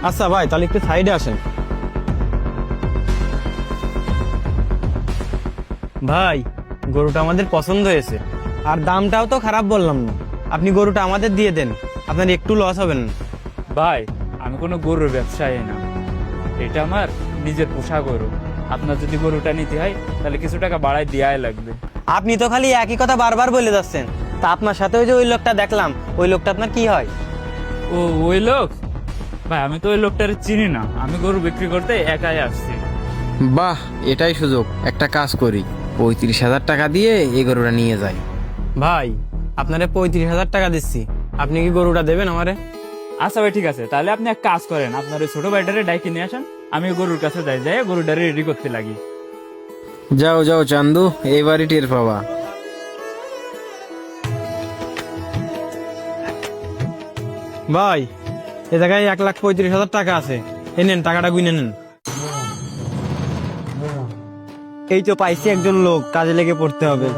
আচ্ছা ভাই, তাহলে একটু সাইডে আসেন। ভাই, গরুটা আমাদের পছন্দ হয়েছে, আর দামটাও তো খারাপ বললাম না। আপনি গরুটা আমাদের দিয়ে দেন, আপনার একটু লস হবে না। ভাই, আমি কোনো গরুর ব্যবসায়ী না, এটা আমার নিজের পোষা গরু। আপনার যদি গরুটা নিতে হয় তাহলে কিছু টাকা বাড়ায় দেওয়াই লাগবে। আপনি তো খালি একই কথা বারবার বলে যাচ্ছেন। তা আপনার সাথে ওই যে ওই লোকটা দেখলাম, ওই লোকটা আপনার কি হয়? ও, ওই লোক? ভাই, আমি তো ওই লোকটার চিনি না, আমি গরু বিক্রি করতে একাই আসছি। বাহ, এটাই সুযোগ। একটা কাজ করি, 35,000 টাকা দিয়ে এই গরুটা নিয়ে যাই। ভাই, আপনারে 35,000 টাকা দিচ্ছি, আপনি কি গরুটা দেবেন আমারে? আচ্ছা ভাই, ঠিক আছে, তাহলে আপনি এক কাজ করেন, আপনার ওই ছোট ভাইটারে ডাইকে নিয়ে আসেন, আমি গরুর কাছে যাই গরুটারে রেডি করতে লাগি। যাও যাও চান্দু, এইবারই টের পাবা। ভাই, এ জায়গায় 1,35,000 টাকা আছে, এই নেন টাকাটা গুনে নেন। এই তো পাইছি একজন লোক, কাজে লেগে পড়তে হবে।